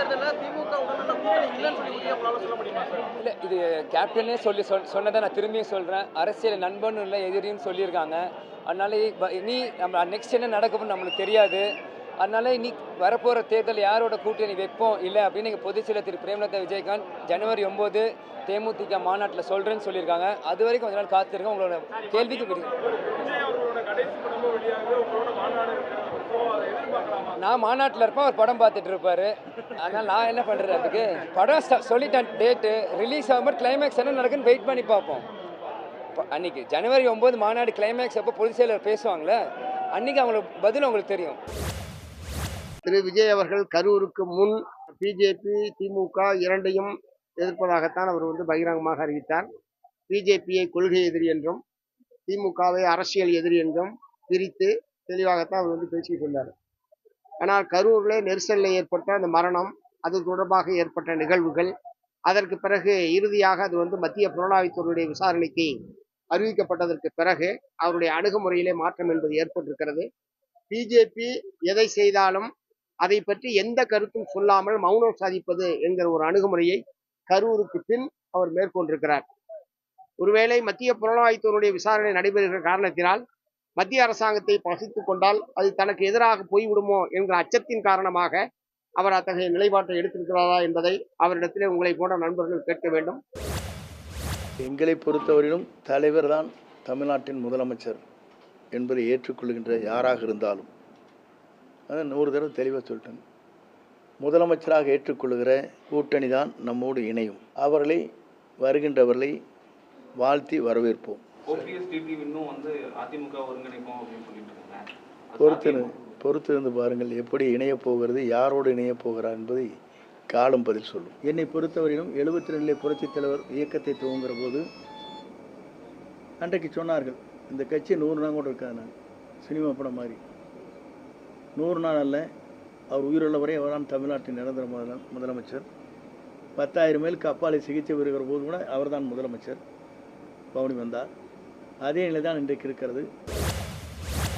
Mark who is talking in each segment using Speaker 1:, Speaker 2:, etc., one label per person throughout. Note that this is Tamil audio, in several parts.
Speaker 1: தேர்தலில் திமுக உடனே கூட்டணி இல்லைன்னு சொல்லி உங்களால சொல்ல முடியுமா சார்?
Speaker 2: இல்லை, இது கேப்டனே சொன்னதை நான் திரும்பியும் சொல்கிறேன். அரசியல் நண்பனும் இல்லை எதிரின்னு சொல்லியிருக்காங்க. அதனால இனி நம்ம நெக்ஸ்ட் என்ன நடக்கும்னு நம்மளுக்கு தெரியாது. அதனால இனி வரப்போகிற தேர்தல் யாரோட கூட்டணி வைப்போம் இல்லை அப்படின்னு எங்கள் பொதுச்செயலர் திரு பிரேமலதா விஜயகாந்த் ஜனவரி 9 தேமுதிக மாநாட்டில் சொல்கிறேன்னு சொல்லியிருக்காங்க. அது வரைக்கும் கொஞ்ச நாள் காத்திருக்கேன். உங்களோட கேள்விக்கு நான் மாநாட்டில் இருப்பேன், அவர் படம் பார்த்துட்டு இருப்பார். அதனால் நான் என்ன பண்ணுறது? அதுக்கு படம் சொல்லிட்டேன், டேட்டு ரிலீஸ் ஆகும்போது கிளைமேக்ஸ் என்ன நடக்குன்னு வெயிட் பண்ணி பார்ப்போம். அன்றைக்கி ஜனவரி 9 மாநாடு கிளைமேக்ஸ் அப்போ பொதுச்செயலர் பேசுவாங்களே, அன்றைக்கி அவங்களுக்கு பதில் உங்களுக்கு தெரியும்.
Speaker 3: திரு விஜய் அவர்கள் கரூருக்கு முன் பிஜேபி திமுக இரண்டையும் எதிர்ப்பதாகத்தான் அவர் பகிரங்கமாக அறிவித்தார். பிஜேபியை கொள்கை எதிரி என்றும் திமுகவை அரசியல் எதிரி என்றும் பிரித்து தெளிவாகத்தான் அவர் பேசிட்டு இருந்தார். ஆனால் கரூரில் நெரிசலில் ஏற்பட்ட அந்த மரணம், அது தொடர்பாக ஏற்பட்ட நிகழ்வுகள், அதற்கு பிறகு இறுதியாக அது மத்திய புலனாய்வுத்துறையுடைய விசாரணைக்கு அறிவிக்கப்பட்டதற்கு பிறகு அவருடைய அணுகுமுறையிலே மாற்றம் என்பது ஏற்பட்டிருக்கிறது. பிஜேபி எதை செய்தாலும் அதை பற்றி எந்த கருத்தும் சொல்லாமல் மௌனம் சாதிப்பது என்கிற ஒரு அணுகுமுறையை கரூருக்கு பின் அவர் மேற்கொண்டிருக்கிறார். ஒருவேளை மத்திய புலனாய்வுத்துறையுடைய விசாரணை நடைபெறுகிற காரணத்தினால் மத்திய அரசாங்கத்தை பகித்துக் கொண்டால் அது தனக்கு எதிராக போய்விடுமோ என்கிற அச்சத்தின் காரணமாக அவர் அத்தகைய நிலைப்பாட்டை எடுத்திருக்கிறாரா என்பதை அவரிடத்திலே உங்களை போன்ற நண்பர்கள் கேட்க வேண்டும்.
Speaker 4: எங்களை பொறுத்தவரையிலும் தலைவர் தான் தமிழ்நாட்டின் முதலமைச்சர் என்பதை ஏற்றுக்கொள்கின்ற யாராக இருந்தாலும், அதை 100 தடவை தெளிவாக சொல்லிட்டேன். முதலமைச்சராக ஏற்றுக்கொள்கிற கூட்டணி தான் நம்மோடு இணையும். அவர்களை வருகின்றவர்களை வாழ்த்தி வரவேற்போம். பொறுத்திருந்து பாருங்கள், எப்படி இணையப் போகிறது, யாரோடு இணையப் போகிறார் என்பதை காலம் பதில் சொல்லும். என்னை பொறுத்தவரையிலும் 72 புரட்சித் தலைவர் இயக்கத்தை துவங்குகிற போது அன்றைக்கு சொன்னார்கள், இந்த கட்சி 100 நாள் கூட இருக்காது, சினிமா படம் மாதிரி 100 நாள் அல்ல, அவர் உயிருள்ள வரை அவர்தான் தமிழ்நாட்டின் நிரந்தர முதலமைச்சர். 10,000 மைலுக்கு அப்பாலை சிகிச்சை பெறுகிற போது கூட அவர்தான் முதலமைச்சர். பவனி வந்தார். அதே நிலை தான் இன்றைக்கு இருக்கிறது.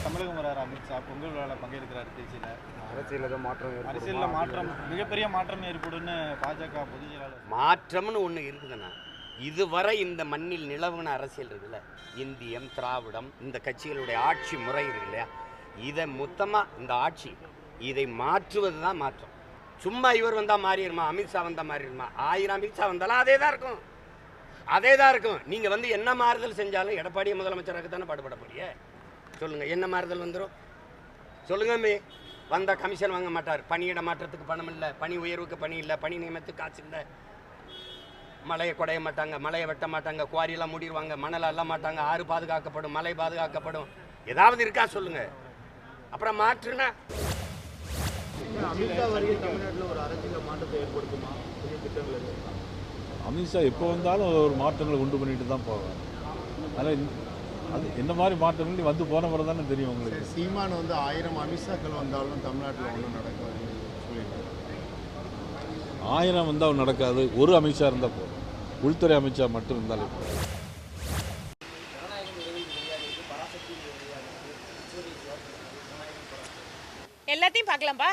Speaker 5: தமிழகம் வரார் அமித்ஷா, பொங்கல் விழாவில் பங்கேற்கிறார். அரசியலில் மாற்றம் மிகப்பெரிய மாற்றம் ஏற்படும்னு பாஜக பொதுச் செயலாளர்.
Speaker 6: மாற்றம்னு ஒன்று இருக்குதுண்ணா. இதுவரை இந்த மண்ணில் நிலவுன அரசியல் இருக்குல்ல, இந்தியம் திராவிடம் இந்த கட்சிகளுடைய ஆட்சி முறை இருக்கு இல்லையா, இதை மொத்தமாக இந்த ஆட்சி இதை மாற்றுவது தான் மாற்றம். சும்மா இவர் வந்தால் மாறிடுமா, அமித்ஷா வந்தால் மாறிடுமா, 1000 அமித்ஷா வந்தாலும் அதே தான் இருக்கும், அதே தான் இருக்கும். நீங்கள் என்ன மாறுதல் செஞ்சாலும் எடப்பாடியை முதலமைச்சராக தானே பாடுபட போறிய. சொல்லுங்கள், என்ன மாறுதல் வந்துடும் சொல்லுங்கம்மே. வந்தால் கமிஷன் வாங்க மாட்டார், பணியிட மாற்றத்துக்கு பணம் இல்லை, பணி உயர்வுக்கு பணி இல்லை, பணி நியமனத்துக்கு காசு இல்லை, மலையை குடைய மாட்டாங்க, மலையை வெட்ட மாட்டாங்க, குவாரியெல்லாம் மூடிடுவாங்க, மணல் அள்ள மாட்டாங்க, ஆறு பாதுகாக்கப்படும், மலை பாதுகாக்கப்படும். ஏதாவது இருக்கா சொல்லுங்கள். அப்புறம் மாற்றுனா
Speaker 7: அமித்ஷா எப்போ வந்தாலும் ஒரு மாற்றங்களை உண்டு பண்ணிட்டு தான் போவார். அதனால் அது என்ன மாதிரி மாற்றங்கள் வந்து போன முறை தானே தெரியும் உங்களுக்கு.
Speaker 5: சீமான் 1000 அமித்ஷாக்கள் வந்தாலும் தமிழ்நாட்டில் ஒன்றும் நடக்காது சொல்லியிருக்காரு.
Speaker 7: 1000 வந்தால் நடக்காது, ஒரு அமித்ஷா இருந்தால் போதும், உள்துறை அமைச்சா மட்டும் இருந்தாலே போதும்.
Speaker 8: எல்லாத்தையும் பார்க்கலாம்ப்பா,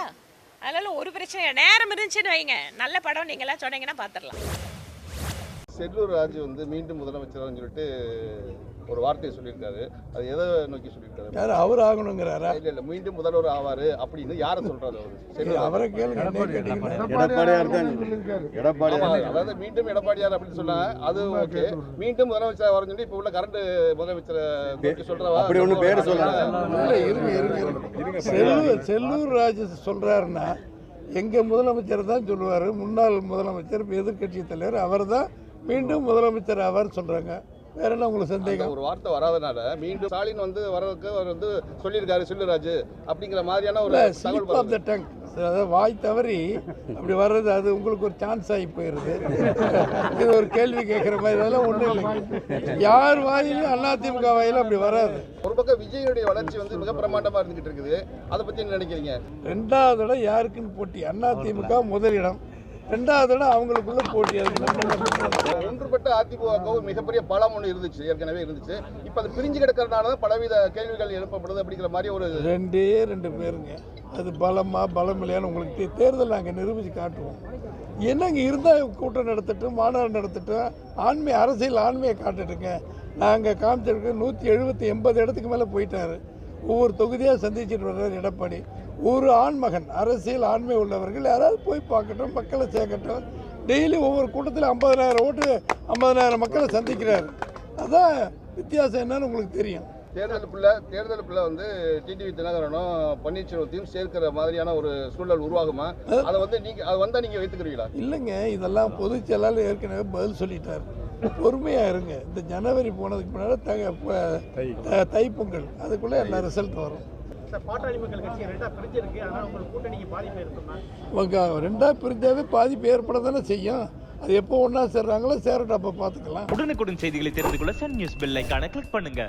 Speaker 8: அதனால ஒரு பிரச்சனை நேரம் இருந்துச்சுன்னு வைங்க, நல்ல படம் நீங்களாம் சொன்னீங்கன்னா பார்த்துடலாம்.
Speaker 9: செல்லூர் ராஜு மீண்டும் முதலமைச்சர்னு சொல்லிட்டு ஒரு வார்த்தையை சொல்லியிருக்காரு. அது எதை நோக்கி சொல்லியிருக்காரு?
Speaker 4: யார் அவர் ஆகணுங்கிறாரா?
Speaker 9: இல்லை, மீண்டும் முதல்வர் ஆவாரு அப்படின்னு யாரை சொல்றாரு?
Speaker 4: அவரை கேளுங்க.
Speaker 9: அதாவது மீண்டும் எடப்பாடியார் அப்படின்னு சொன்னாங்க, அது ஓகே. மீண்டும் முதலமைச்சர் வரணும்னு சொல்லி இப்போ உள்ள கரண்ட் முதலமைச்சரை சொல்றவா அப்படி ஒன்று பேர்
Speaker 4: செல்லூர் ராஜு சொல்றாருன்னா எங்க முதலமைச்சர் தான் சொல்லுவார். முன்னாள் முதலமைச்சர், எதிர்கட்சி தலைவர், அவர் தான் மீண்டும் முதலமைச்சர் அவர் சொல்றாங்க. வேற என்ன உங்களுக்கு சந்தேகம்?
Speaker 9: ஒரு வார்த்தை வராதனால மீண்டும் ஸ்டாலின் வரதுக்கு அவர் சொல்லியிருக்காரு செல்லூராஜ் அப்படிங்கிற மாதிரியான ஒரு
Speaker 4: ஸ்லிப் ஆஃப் த டங், அதாவது வாய் தவறி அப்படி வர்றது, அது உங்களுக்கு ஒரு சான்ஸ் ஆகி போயிடுது. இது ஒரு கேள்வி கேட்குற மாதிரி அதெல்லாம் ஒன்றும் இல்லைங்க. யார் வாயிலும் அதிமுக வாயிலும் அப்படி வராது.
Speaker 9: ஒரு பக்கம் விஜயனுடைய வளர்ச்சி மிக பிரமாண்டமாக இருந்துகிட்டு இருக்குது. அதை பற்றி என்ன நினைக்கிறீங்க?
Speaker 4: 2வது இடம் யாருக்குன்னு போட்டி, அதிமுக முதலிடம். ரெண்டாவது இடம் அவங்களுக்குள்ள போட்டி. அதுக்கு
Speaker 9: ஒன்றுபட்ட அதிமுகவும் மிகப்பெரிய பலம் ஒன்று இருந்துச்சு, ஏற்கனவே இருந்துச்சு. இப்போ அது பிரிஞ்சு கிடக்கிறதுனால தான் பலவித கேள்விகள் எழுப்பப்படுது அப்படிங்கிற மாதிரி ஒரு
Speaker 4: 2 பேருங்க. அது பலமா பலம் இல்லையான்னு உங்களுக்கு தேர்தல் நாங்கள் நிரூபித்து காட்டுவோம். என்னங்க இருந்தால் கூட்டம் நடத்தட்டும், மாநாடு நடத்தட்டும், அரசியல் ஆண்மையை காட்டுட்டுங்க. நாங்கள் காமிச்சிருக்கு 170-80 இடத்துக்கு மேலே போயிட்டாரு. ஒவ்வொரு தொகுதியாக சந்திச்சுட்டு வர்றாரு எடப்பாடி. ஒரு ஆண்மகன், அரசியல் ஆண்மை உள்ளவர்கள் யாராவது போய் பார்க்கட்டும், மக்களை சேர்க்கட்டும். டெய்லி ஒவ்வொரு கூட்டத்தில் 50,000 ஓட்டு, 50,000 மக்களை சந்திக்கிறார். அதான் வித்தியாசம் என்னன்னு உங்களுக்கு தெரியும்.
Speaker 9: தேர்தலுக்குள்ள வந்து டிடிவி தினகரனும் பன்னீர்செல்வத்தையும் சேர்க்கிற மாதிரியான ஒரு சூழல் உருவாகுமா? அதை வந்து அது வந்தால் நீங்கள் வைத்துக்கிறீங்களா?
Speaker 4: இல்லைங்க, இதெல்லாம் பொதுச் செயலாளர் ஏற்கனவே பதில் சொல்லிட்டார். பொறுமையாக இருங்க. இந்த ஜனவரி போனதுக்கு முன்னாடி தைப்பொங்கல் அதுக்குள்ளே எல்லா ரிசல்ட் வரும்.
Speaker 1: பாட்டாளி மக்கள் கட்சி 2ஆ பிரிஞ்சிருக்கு. ஆனால் உங்களுக்கு கூட்டணிக்கு பாதிப்பு இருக்குமா?
Speaker 4: 2ஆ பிரிஞ்சாவே பாதிப்பு ஏற்பட தானே செய்யும். அது எப்போ ஒன்றா சேர்றாங்களோ சேரட்டும், அப்போ பார்த்துக்கலாம்.
Speaker 10: உடனுக்குடன் செய்திகளை தெரிந்து கொள்ள சன் நியூஸ் பெல் ஐகானை கிளிக் பண்ணுங்க.